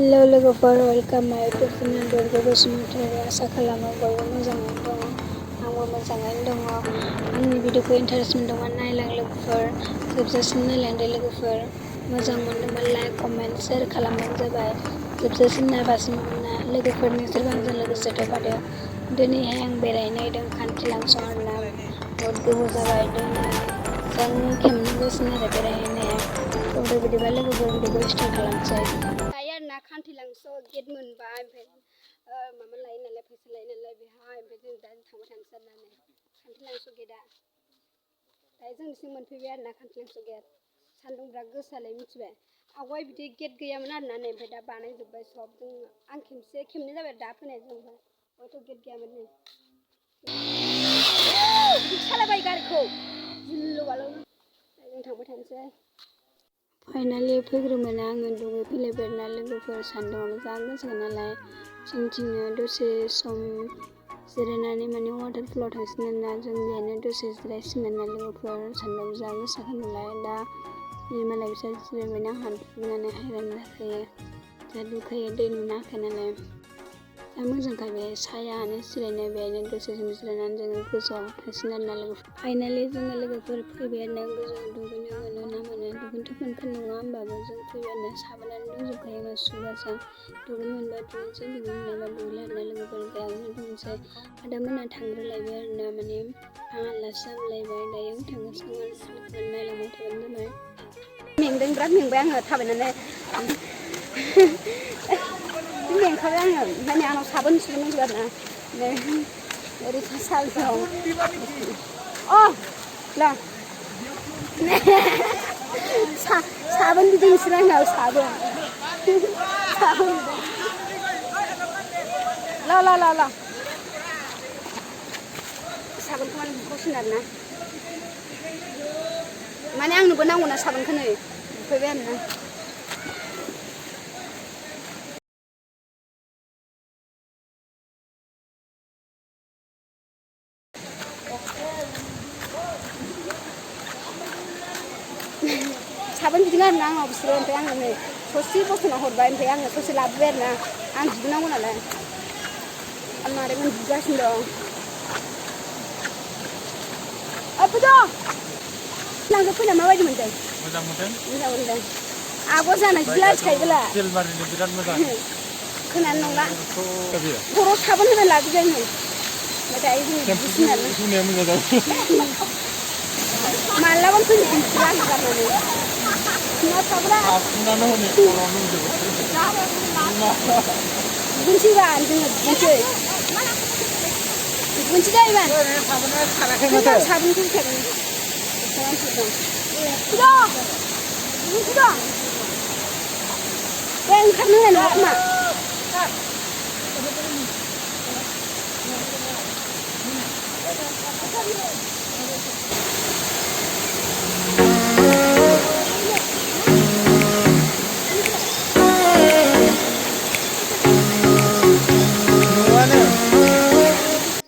Hello लोगोफोर, welcome माय YouTube channel Durga Basumatary. आसा खालामो बयबो मोजाङैनो दङ। आंबो मोजाङैनो दङ। आंनि भिडिअखौ इन्टारेस्ट मोनदोंबा नायलां लोगोफोर, जोबजासिम नायलांदो लोगोफोर। मोजां मोनदोंबा लाइक, कमेन्ट, शेयार खालामबानो जाबाय। जोबजासिम नायबासो मोनो ना लोगोफोर, नोंसोरबो आंजों लोगोसे थाफादो। दिनैहाय आं बेरायनो नागिरदों खान्थिलांसो आरोना। बहुद गोबाव जाबाय, दिनै जों खेबनै जासिगोन आरो बेरायहैनाया। थ' बिदिबा लोगोफोर भिडिअखौ स्टार्ट खालामसै। दायो आरोना खान्थिलांसो गेट मोनबाय, ओमफ्राय माबा लायो नालाय, फैसा लायो नालाय बेहाय, ओमफ्राय जों दा थांबाय थानोसै आरोना खान्थिलांसो गेटआ। दायो जोंनिसिम मोनफैबाय आरोना खान्थिलांसो गेट। सान्दुं बिराद गोसालाय मिथिबाय। आवगाय बिदि गेट गैयामोन आरोना नै, ओमफ्राय दा बानायजोब्बाय सब। आं खेबनै जाबाय दा फैनाय जों, हयथ' गेट गैयामोन नै। बिदि सालायबाय गारिखौ गिलु बालु। जों थांबाय थानोसै। फाइनालि फैग्रोमोना आङो दुगैफैलायबाय आरोना लोगोफोर, सान्दुङाबो जा गोसा नालाय। जोंथिंनो दसे सम जिरायनानै माने वाटारफलाव थांसिगोन आरोना। जों बेहायनो दसे जिरायसिगोन आरोना लोगोफोर, सान्दुं जा गोसाखा नालाय। दा मालाय बिसोर जिरायबायना, आंहा दुगैनानै हायरान जाखायो। जा दुखायो दै नुनाखै नालाय। जा मोजांखा बेहाय सायानो जिरायनो, बेहायनो दसे सम जिरायनानै जोङो गोजौआव थांसिगोन आरोना लोगोफोर। फाइनालि जोङो लोगोफोर फैबाय आरोना गोजौआव। दुगैनो मोनो ना मोना, दुगैनोथ' मोनखानाय नङा होमबाबो जों फैबाय आरोना। साबोनानो दंजोबखायो सुगारजों। दुगैनो मोनबा दुगैनोसै, दुगैनो मोनाबा दुगैला आरोना लोगोफोर। बेयावनो दुगैनोसै। आदामोना थांग्रोलायबाय आरोना, माने आं आलासि जाबोलायबाय। दायो आं थांगासिनो दं आरोना लोगोफोर, नायलांबाय थाबानो जाबाय। मेंदों, बिराद मेंबाय आङो थाबायनानै। मेंखाबाय आङो, ओंखायनो आंनाव साबोन सुनांगौ आरोना। ओरै सालफोराव ला साबोन बिदों नोंसोर आंनाव साबोन ला साबोनखौ माने बुख'सिन आरोना, माने आंनोबो नांगौना साबोनखौ। नै बुफैबाय आरोना। साबोन बिदों आरोना आंनाव बिसोरो, ओमफ्राय आङो नै ससे बसना हरबाय, ओमफ्राय आङो ससे लाबोबाय आरोना। आं बिनांगौ नालाय। आं मादैमोन बिगासिनो दं। लांजोबफैना माबायदि मोनदों? मोजां मोनदों। मोजां मोनदों। आब' जाना जि लाजिखायोब्ला। सिलभारनि बिराद मोजां। खोनानो नंला। खर'आव साबोन होना लाबोबाय आङो। ओमफ्राय दायो जोङो दुगैसिगोन आरोना। दुगैनाया मोजां जाबाय। मालाबानो फैनो दिन्थिला आं गारनानै। साबोनानो हनै खर'आवनो होजोबो। दुगैनोसैबा जोङो दुगैनोसै। दुगैनोसै जाहैबाय। साबोना खाराखै माथो। साबोनखौ होखादों। बे ओंखारनो होनाय नङा खोमा।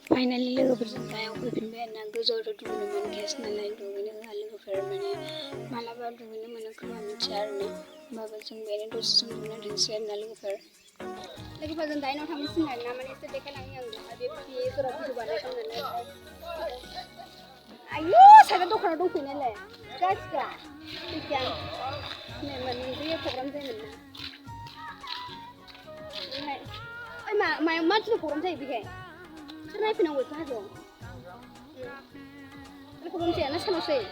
फाइनालि लोगोफोरजों गायाव फैफिनबाय आरोना। गोजौआवथ' दुगैनो मोनखायासै नालाय, दुगैनो होआ लोगोफोर। माने मालाबा दुगैनो मोनो खोमा मिथिया आरोना। होमबाबो जों बेहायनो दसे सम दुगैना थांसै आरोना लोगोफोर। लोगोफोर जों दायो न'आव थांसिगोन आरोना। माने एसे देखायलांनि आं दहाय बेफोराव भिडिअ बानायदों नालाय। आयु साइडआव दखानाव दंफैयो नालाय गासिबो फैखाया आं। नै मोनब्रै प्रग्राम जायोमोन ना। ओमफ्राय ओइ मा दिनाव प्रग्राम जायो बेहाय? सोर नायफैनांगौ बेखौ हाजोआव? प्रग्राम जाया ना सानाव जायो?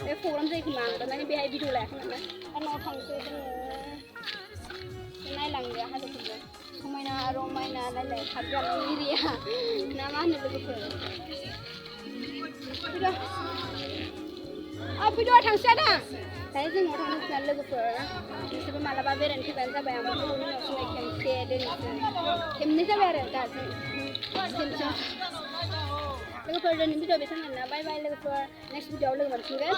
बे प्रग्राम जायो खोमा। आं माने बेहाय भिडिअ लायाखै नालाय। दा न'आव थांसै जोङो। नायलांदो हाजोखौबो। समायना रमायना नायलाय, खाथियावनो एरिया ना मा होनो लोगोफोर? फैद' थांसै आदा। दायो जों न'आव थांनोसै लोगोफोर। नोंसोरबो मालाबा बेरायनो फैबानो जाबाय। आंबो गोबावनि उनावसो खेबसे दोननोसै। खेबनै जाबाय आरो दाजों खेबसेयाव। लोगोफोर दिनैनि भिडिअ बेसांआनो। बाय बाय लोगोफोर। नेक्स्ट भिडिअआव लोगो मोनफिनगोन।